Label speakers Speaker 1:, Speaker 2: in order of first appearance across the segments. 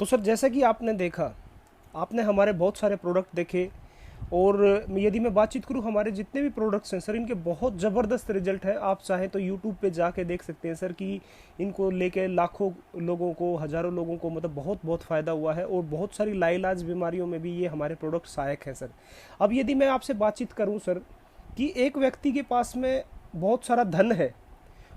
Speaker 1: तो सर जैसा कि आपने देखा, आपने हमारे बहुत सारे प्रोडक्ट देखे, और यदि मैं बातचीत करूं हमारे जितने भी प्रोडक्ट्स हैं सर, इनके बहुत ज़बरदस्त रिजल्ट है। आप चाहें तो यूट्यूब पे जाके देख सकते हैं सर कि इनको लेके लाखों लोगों को, हज़ारों लोगों को मतलब बहुत बहुत फ़ायदा हुआ है, और बहुत सारी लाइलाज बीमारियों में भी ये हमारे प्रोडक्ट सहायक हैं सर। अब यदि मैं आपसे बातचीत करूँ सर कि एक व्यक्ति के पास में बहुत सारा धन है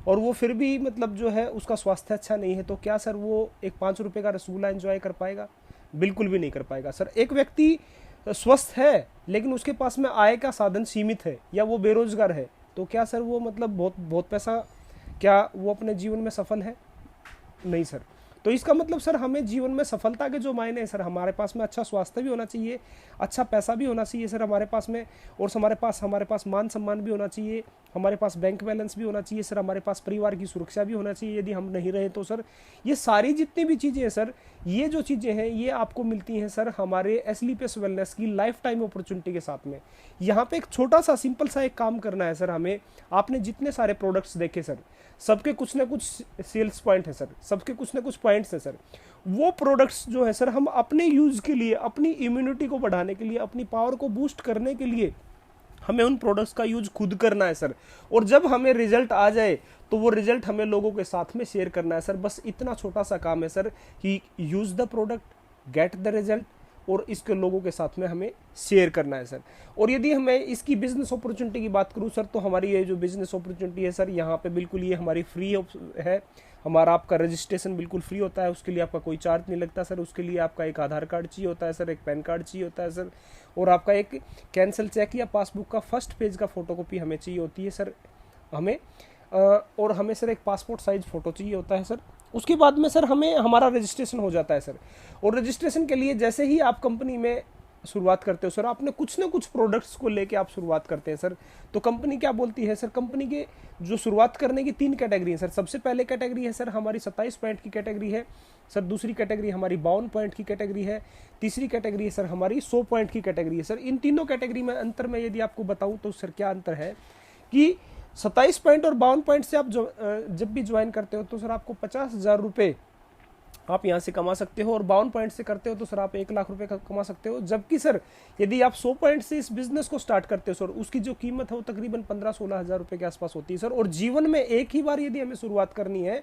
Speaker 1: और वो फिर भी मतलब जो है उसका स्वास्थ्य अच्छा नहीं है, तो क्या सर वो एक 5 रुपए का रसगुल्ला एंजॉय कर पाएगा? बिल्कुल भी नहीं कर पाएगा सर। एक व्यक्ति स्वस्थ है लेकिन उसके पास में आय का साधन सीमित है, या वो बेरोजगार है, तो क्या सर वो मतलब बहुत बहुत पैसा, क्या वो अपने जीवन में सफल है? नहीं सर। तो इसका मतलब सर हमें जीवन में सफलता के जो मायने हैं सर, हमारे पास में अच्छा स्वास्थ्य भी होना चाहिए, अच्छा पैसा भी होना चाहिए सर हमारे पास में, और हमारे पास मान सम्मान भी होना चाहिए, हमारे पास बैंक बैलेंस भी होना चाहिए सर, हमारे पास परिवार की सुरक्षा भी होना चाहिए। यदि हम नहीं रहे तो सर ये सारी जितनी भी चीज़ें हैं सर, ये जो चीज़ें हैं ये आपको मिलती हैं सर हमारे एसलीपीएस वेलनेस की लाइफ टाइम अपॉर्चुनिटी के साथ में। यहाँ पे एक छोटा सा सिंपल सा एक काम करना है सर हमें। आपने जितने सारे प्रोडक्ट्स देखे सर, सबके कुछ ना कुछ सेल्स पॉइंट है सर, सबके कुछ ना कुछ पॉइंट्स है सर। वो प्रोडक्ट्स जो है सर हम अपने यूज़ के लिए, अपनी इम्यूनिटी को बढ़ाने के लिए, अपनी पावर को बूस्ट करने के लिए हमें उन प्रोडक्ट्स का यूज खुद करना है सर। और जब हमें रिजल्ट आ जाए तो वो रिजल्ट हमें लोगों के साथ में शेयर करना है सर। बस इतना छोटा सा काम है सर कि use the product, get the result, और इसके लोगों के साथ में हमें शेयर करना है सर। और यदि हमें इसकी बिजनेस अपॉर्चुनिटी की बात करूं सर, तो हमारी ये जो बिजनेस अपॉर्चुनिटी है सर, यहाँ पे बिल्कुल ये हमारी फ्री है। हमारा आपका रजिस्ट्रेशन बिल्कुल फ्री होता है, उसके लिए आपका कोई चार्ज नहीं लगता सर। उसके लिए आपका एक आधार कार्ड चाहिए होता है सर, एक पैन कार्ड चाहिए होता है सर, और आपका एक कैंसिल चेक या पासबुक का फर्स्ट पेज का फोटोकॉपी हमें चाहिए होती है सर हमें। और हमें सर एक पासपोर्ट साइज फ़ोटो चाहिए होता है सर। उसके बाद में सर हमें हमारा रजिस्ट्रेशन हो जाता है सर। और रजिस्ट्रेशन के लिए जैसे ही आप कंपनी में शुरुआत करते हो सर, आपने कुछ ना कुछ प्रोडक्ट्स को लेके आप शुरुआत करते हैं सर। तो कंपनी क्या बोलती है सर, कंपनी के जो शुरुआत करने की 3 कैटेगरी है सर। सबसे पहले कैटेगरी है सर हमारी 27 पॉइंट की कैटेगरी है सर। दूसरी कैटेगरी हमारी 52 पॉइंट की कैटेगरी है। तीसरी कैटेगरी है सर हमारी 100 पॉइंट की कैटेगरी है सर। इन तीनों कैटेगरी में अंतर में यदि आपको बताऊं तो सर क्या अंतर है कि 27 पॉइंट और 52 पॉइंट से आप जब भी ज्वाइन करते हो तो सर आपको 50,000 रुपये आप यहाँ से कमा सकते हो, और 52 पॉइंट से करते हो तो सर आप 1 लाख रुपए का कमा सकते हो। जबकि सर यदि आप 100 पॉइंट से इस बिजनेस को स्टार्ट करते हो सर, उसकी जो कीमत है वो तकरीबन 15-16 हज़ार रुपए के आसपास होती है सर। और जीवन में एक ही बार यदि हमें शुरुआत करनी है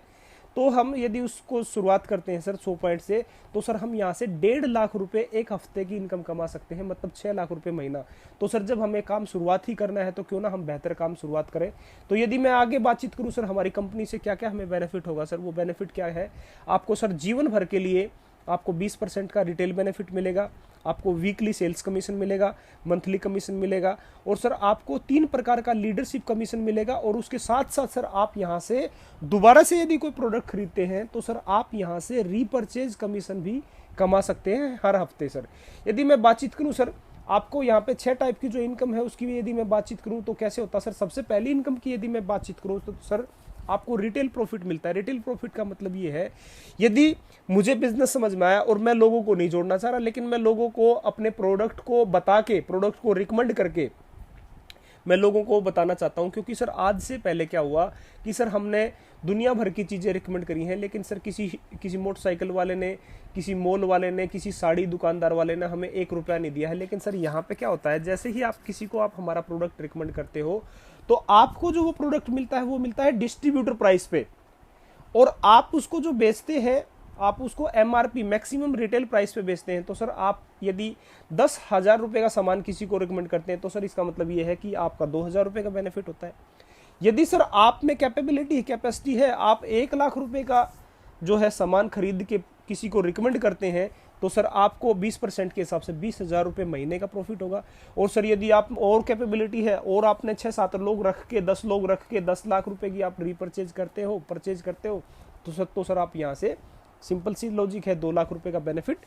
Speaker 1: तो हम यदि उसको शुरुआत करते हैं सर 100 पॉइंट से, तो सर हम यहाँ से 1.5 लाख रुपए एक हफ्ते की इनकम कमा सकते हैं, मतलब 6 लाख रुपए महीना। तो सर जब हमें काम शुरुआत ही करना है तो क्यों ना हम बेहतर काम शुरुआत करें। तो यदि मैं आगे बातचीत करूँ सर हमारी कंपनी से क्या क्या हमें बेनिफिट होगा सर, वो बेनिफिट क्या है, आपको सर जीवन भर के लिए आपको 20% का रिटेल बेनिफिट मिलेगा, आपको वीकली सेल्स कमीशन मिलेगा, मंथली कमीशन मिलेगा, और सर आपको 3 प्रकार का लीडरशिप कमीशन मिलेगा। और उसके साथ साथ सर आप यहाँ से दोबारा से यदि कोई प्रोडक्ट खरीदते हैं तो सर आप यहाँ से रीपरचेज कमीशन भी कमा सकते हैं हर हफ्ते सर। यदि मैं बातचीत करूँ सर आपको यहाँ पे 6 टाइप की जो इनकम है उसकी भी यदि मैं बातचीत करूँ तो कैसे होता है सर। सबसे पहली इनकम की यदि मैं बातचीत करूँ तो सर आपको रिटेल प्रॉफिट मिलता है। रिटेल प्रॉफिट का मतलब ये है, यदि मुझे बिजनेस समझ में आया और मैं लोगों को नहीं जोड़ना चाह रहा, लेकिन मैं लोगों को अपने प्रोडक्ट को बता के, प्रोडक्ट को रिकमेंड करके मैं लोगों को बताना चाहता हूं। क्योंकि सर आज से पहले क्या हुआ कि सर हमने दुनिया भर की चीज़ें रिकमेंड करी हैं, लेकिन सर किसी मोटरसाइकिल वाले ने, किसी मॉल वाले ने, किसी साड़ी दुकानदार वाले ने हमें 1 रुपया नहीं दिया है। लेकिन सर यहाँ पे क्या होता है, जैसे ही आप किसी को आप हमारा प्रोडक्ट रिकमेंड करते हो तो आपको जो वो प्रोडक्ट मिलता है वो मिलता है डिस्ट्रीब्यूटर प्राइस पे, और आप उसको जो बेचते हैं आप उसको एमआरपी मैक्सिमम रिटेल प्राइस पे बेचते हैं। तो सर आप यदि 10,000 रुपये का सामान किसी को रिकमेंड करते हैं तो सर इसका मतलब ये है कि आपका 2,000 रुपये का बेनिफिट होता है। यदि सर आप में कैपेसिटी है, आप 1 लाख रुपए का जो है सामान खरीद के किसी को रिकमेंड करते हैं तो सर आपको 20% के हिसाब से 20,000 रुपये महीने का प्रॉफिट होगा। और सर यदि आप और कैपेबिलिटी है और आपने 6-7 लोग रख के, 10 लोग रख के 10 लाख रुपए की आप परचेज करते हो तो सर आप यहाँ से सिंपल सी लॉजिक है, 2 लाख रुपए का बेनिफिट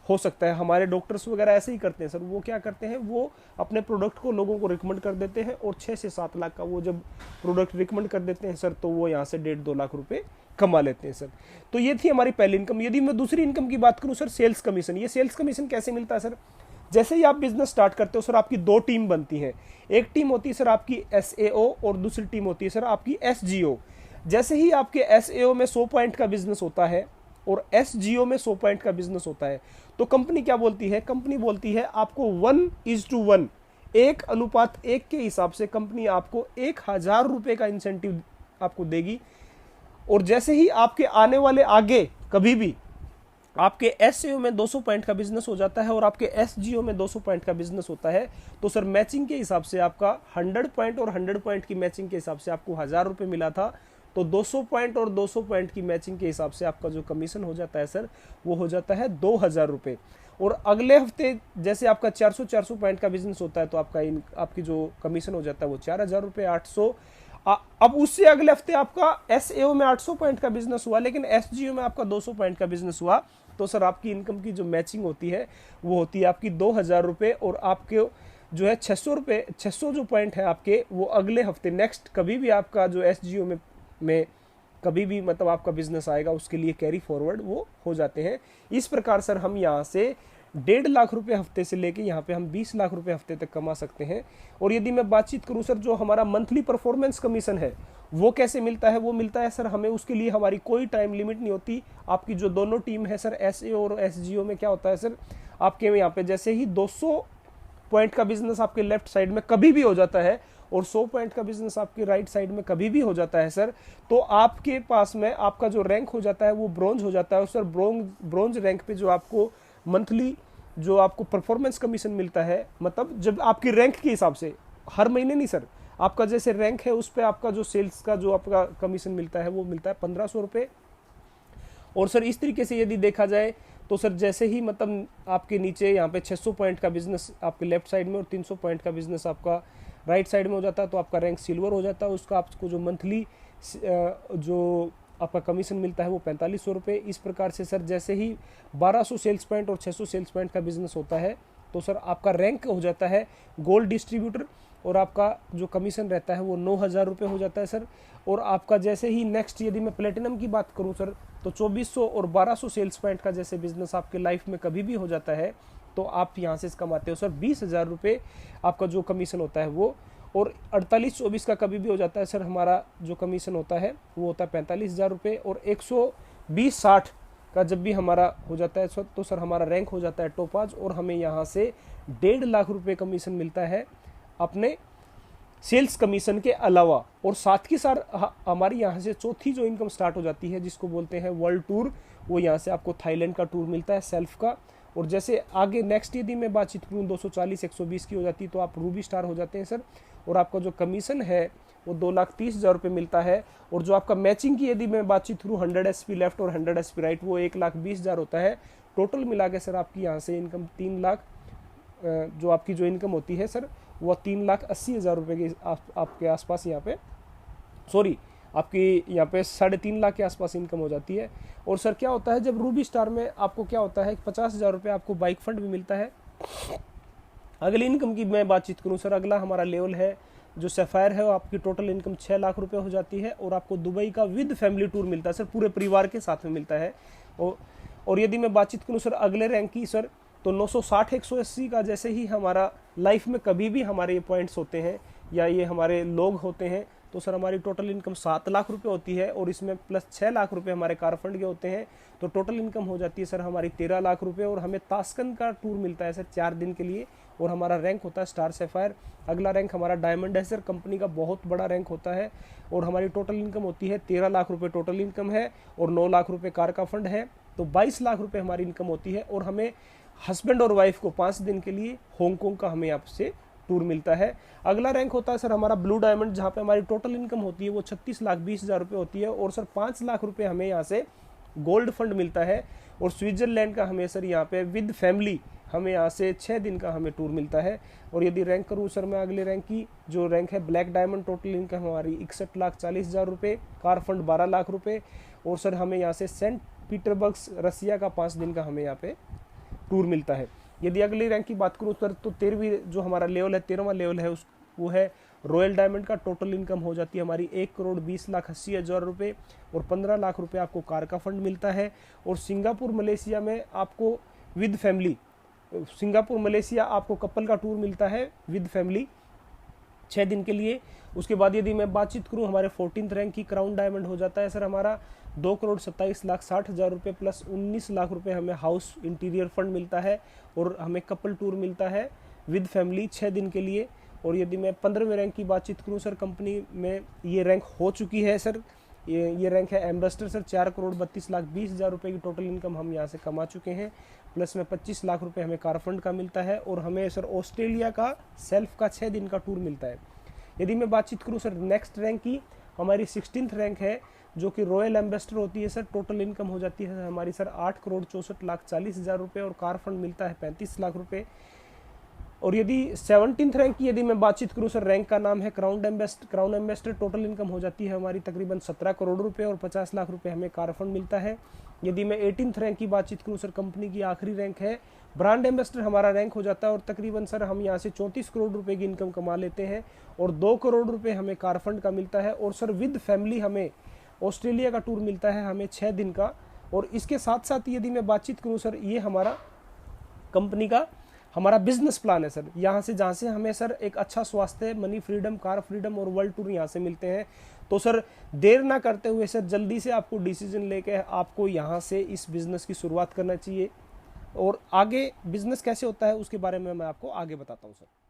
Speaker 1: हो सकता है। हमारे डॉक्टर्स वगैरह ऐसे ही करते हैं सर। वो क्या करते हैं, वो अपने प्रोडक्ट को लोगों को रिकमेंड कर देते हैं, और 6 से 7 लाख का वो जब प्रोडक्ट रिकमेंड कर देते हैं सर तो वो यहाँ से 1.5-2 लाख रुपए कमा लेते हैं सर। तो ये थी हमारी पहली इनकम। यदि मैं दूसरी इनकम की बात करूँ सर, सेल्स कमीशन। ये सेल्स कमीशन कैसे मिलता है सर, जैसे ही आप बिजनेस स्टार्ट करते हो सर आपकी 2 टीम बनती हैं। एक टीम होती है सर आपकी SAO और दूसरी टीम होती है सर आपकी SGO। जैसे ही आपके SAO में 100 पॉइंट का बिजनेस होता है और SGO में 100 पॉइंट का बिजनेस होता है। तो कंपनी क्या बोलती है, कंपनी बोलती है आपको 1:1, 1:1 के हिसाब से कंपनी आपको 1,000 रुपए का इंसेंटिव आपको देगी। और जैसे ही आपके आने वाले आगे कभी भी आपके SAO में 200 पॉइंट का बिजनेस हो जाता है और आपके SGO में 200 पॉइंट का बिजनेस होता है, तो सर मैचिंग के हिसाब से आपका 100 पॉइंट और 100 पॉइंट की मैचिंग के हिसाब से आपको 1,000 रुपये मिला था, तो 200 पॉइंट और 200 पॉइंट की मैचिंग के हिसाब से आपका जो कमीशन हो जाता है सर, वो हो जाता है 2,000 रुपये। और अगले हफ्ते जैसे आपका 400 पॉइंट का बिजनेस होता है, तो आपकी जो कमीशन हो जाता है वो 4,000 रुपये, 800। अब उससे अगले हफ्ते आपका SAO में 800 पॉइंट का बिजनेस हुआ, लेकिन SGO में आपका 200 पॉइंट का बिजनेस हुआ, तो सर आपकी इनकम की जो मैचिंग होती है वो होती है आपकी 2,000 रुपये। और आपके जो है 600 रुपये, 600 जो पॉइंट है आपके, वो अगले हफ्ते नेक्स्ट कभी भी आपका जो SGO में कभी भी मतलब आपका बिजनेस आएगा, उसके लिए कैरी फॉरवर्ड वो हो जाते हैं। इस प्रकार सर हम यहाँ से 1.5 लाख रुपए हफ्ते से लेके यहाँ पे हम 20 लाख रुपए हफ्ते तक कमा सकते हैं। और यदि मैं बातचीत करूँ सर, जो हमारा मंथली परफॉर्मेंस कमीशन है वो कैसे मिलता है, वो मिलता है सर हमें, उसके लिए हमारी कोई टाइम लिमिट नहीं होती। आपकी जो दोनों टीम है सर, SAO और SGO में क्या होता है सर, आपके यहाँ पे जैसे ही 200 पॉइंट का बिजनेस आपके लेफ्ट साइड में कभी भी हो जाता है और 100 पॉइंट का बिजनेस आपके राइट साइड में कभी भी हो जाता है सर, तो आपके पास में आपका जो रैंक हो जाता है वो ब्रॉन्ज हो जाता है। और सर ब्रॉन्ज रैंक पे जो आपको मंथली जो आपको परफॉर्मेंस कमीशन मिलता है, मतलब जब आपकी रैंक के हिसाब से, हर महीने नहीं सर, आपका जैसे रैंक है उस पर आपका जो सेल्स का जो आपका कमीशन मिलता है वो मिलता है 1,500 रुपये। और सर इस तरीके से यदि देखा जाए तो सर जैसे ही मतलब आपके नीचे यहाँ पे 600 पॉइंट का बिजनेस आपके लेफ्ट साइड में और 300 पॉइंट का बिजनेस आपका राइट साइड में हो जाता है, तो आपका रैंक सिल्वर हो जाता है। उसका आपको जो मंथली जो आपका कमीशन मिलता है वो 4,500 रुपये। इस प्रकार से सर जैसे ही 1,200 सेल्स पॉइंट और 600 सेल्स पॉइंट का बिजनेस होता है, तो सर आपका रैंक हो जाता है गोल्ड डिस्ट्रीब्यूटर और आपका जो कमीशन रहता है वो 9,000 रुपये हो जाता है सर। और आपका जैसे ही नेक्स्ट यदि मैं प्लेटिनम की बात करूं सर, तो 2,400 और 1,200 सेल्स पॉइंट का जैसे बिजनेस आपके लाइफ में कभी भी हो जाता है, तो आप यहाँ से कमाते हो सर 20,000 रुपये आपका जो कमीशन होता है वो। और 48-24 का कभी भी हो जाता है सर, हमारा जो कमीशन होता है वो होता है 45,000 रुपये। और 120-60 का जब भी हमारा हो जाता है तो सर हमारा रैंक हो जाता है टॉप 5 और हमें यहाँ से 1.5 लाख रुपये कमीशन मिलता है अपने सेल्स कमीशन के अलावा। और साथ ही साथ हमारी यहाँ से चौथी जो इनकम स्टार्ट हो जाती है जिसको बोलते हैं वर्ल्ड टूर, वो यहाँ से आपको थाईलैंड का टूर मिलता है सेल्फ का। और जैसे आगे नेक्स्ट यदि मैं बातचीत करूँ 240-120 की हो जाती है तो आप रूबी स्टार हो जाते हैं सर। और आपका जो कमीशन है वो 2,30,000 रुपये मिलता है। और जो आपका मैचिंग की यदि मैं बातचीत करूँ 100 SP लेफ्ट और 100 SP राइट, वो 1,20,000 होता है। टोटल मिला के सर आपकी यहाँ से इनकम 3 लाख जो आपकी जो इनकम होती है सर वो 3,80,000 रुपये के आपके आसपास यहाँ पे, सॉरी आपकी यहाँ पे 3.5 लाख के आसपास इनकम हो जाती है। और सर क्या होता है जब रूबी स्टार में आपको क्या होता है 50,000 रुपये आपको बाइक फंड भी मिलता है। अगली इनकम की मैं बातचीत करूँ सर, अगला हमारा लेवल है जो सैफायर है, आपकी टोटल इनकम 6 लाख रुपये हो जाती है। और आपको दुबई का विद फैमिली टूर मिलता है सर, पूरे परिवार के साथ में मिलता है। और यदि मैं बातचीत करूँ सर अगले रैंक की सर, तो 960-180 का जैसे ही हमारा लाइफ में कभी भी हमारे ये पॉइंट्स होते हैं या ये हमारे लोग होते हैं, तो सर हमारी टोटल इनकम 7 लाख रुपए होती है। और इसमें प्लस 6 लाख रुपए हमारे कार फंड के होते हैं, तो टोटल इनकम हो जाती है सर हमारी 13 लाख रुपए। और हमें ताशकंद का टूर मिलता है सर 4 दिन के लिए, और हमारा रैंक होता है स्टार सैफायर। अगला रैंक हमारा डायमंड है सर, कंपनी का बहुत बड़ा रैंक होता है। और हमारी टोटल इनकम होती है 13 लाख रुपए टोटल इनकम है, और 9 लाख रुपए कार का फंड है, तो 22 लाख रुपए हमारी इनकम होती है। और हमें हस्बैंड और वाइफ को 5 दिन के लिए हांगकांग का हमें यहाँ से टूर मिलता है। अगला रैंक होता है सर हमारा ब्लू डायमंड, जहाँ पे हमारी टोटल इनकम होती है वो 36,20,000 रुपये होती है। और सर 5 लाख रुपए हमें यहाँ से गोल्ड फंड मिलता है। और स्विट्जरलैंड का हमें सर यहाँ पे विद फैमिली हमें यहाँ से 6 दिन का हमें टूर मिलता है। और यदि रैंक करूँ सर मैं अगले रैंक की, जो रैंक है ब्लैक डायमंड, टोटल इनकम हमारी 61,40,000 रुपये, कार फंड 12 लाख रुपये। और सर हमें यहाँ से सेंट पीटर्सबर्ग रसिया का 5 दिन का हमें यहाँ पे टूर मिलता है। यदि अगली रैंक की बात करूँ सर, तो 13वीं जो हमारा लेवल है, 13वां लेवल है वो है रॉयल डायमंड का। टोटल इनकम हो जाती है हमारी 1,20,80,000 रुपये, और 15 लाख रुपए आपको कार का फंड मिलता है। और सिंगापुर मलेशिया में आपको विद फैमिली, सिंगापुर मलेशिया आपको कपल का टूर मिलता है विद फैमिली 6 दिन के लिए। उसके बाद यदि मैं बातचीत करूं हमारे 14th रैंक की क्राउन डायमंड हो जाता है सर हमारा, 2,27,60,000 रुपये प्लस 19 लाख रुपये हमें हाउस इंटीरियर फंड मिलता है और हमें कपल टूर मिलता है विद फैमिली 6 दिन के लिए। और यदि मैं 15वें रैंक की बातचीत करूं सर, कंपनी में ये रैंक हो चुकी है सर, ये रैंक है एम्बेसडर सर। 4,32,20,000 रुपये की टोटल इनकम हम यहाँ से कमा चुके हैं, प्लस में 25 लाख रुपए हमें कार फंड का मिलता है और हमें सर ऑस्ट्रेलिया का सेल्फ का 6 दिन का टूर मिलता है। यदि मैं बातचीत करूं सर नेक्स्ट रैंक की, हमारी 16th रैंक है जो कि रॉयल एम्बेसडर होती है सर। टोटल इनकम हो जाती है हमारी सर 8,64,40,000 रुपये और कार फंड मिलता है 35 लाख रुपए। और यदि 17th रैंक की यदि मैं बातचीत करूं सर, रैंक का नाम है क्राउन एम्बेसडर। टोटल इनकम हो जाती है हमारी तकरीबन 17 करोड़ रुपए और 50 लाख रुपए हमें कार फंड मिलता है। यदि मैं 18th रैंक की बातचीत करूं सर, कंपनी की आखिरी रैंक है ब्रांड एम्बेसडर हमारा रैंक हो जाता है और तकरीबन सर हम यहाँ से 34 करोड़ रुपए की इनकम कमा लेते हैं और 2 करोड़ रुपए हमें कार फंड का मिलता है। और सर विद फैमिली हमें ऑस्ट्रेलिया का टूर मिलता है हमें 6 दिन का। और इसके साथ साथ यदि मैं बातचीत करूं सर, ये हमारा कंपनी का हमारा बिजनेस प्लान है सर। यहाँ से जहाँ से हमें सर एक अच्छा स्वास्थ्य, मनी फ्रीडम, कार फ्रीडम और वर्ल्ड टूर यहाँ से मिलते हैं। तो सर देर ना करते हुए सर जल्दी से आपको डिसीजन लेके आपको यहाँ से इस बिजनेस की शुरुआत करना चाहिए। और आगे बिजनेस कैसे होता है उसके बारे में मैं आपको आगे बताता हूँ सर।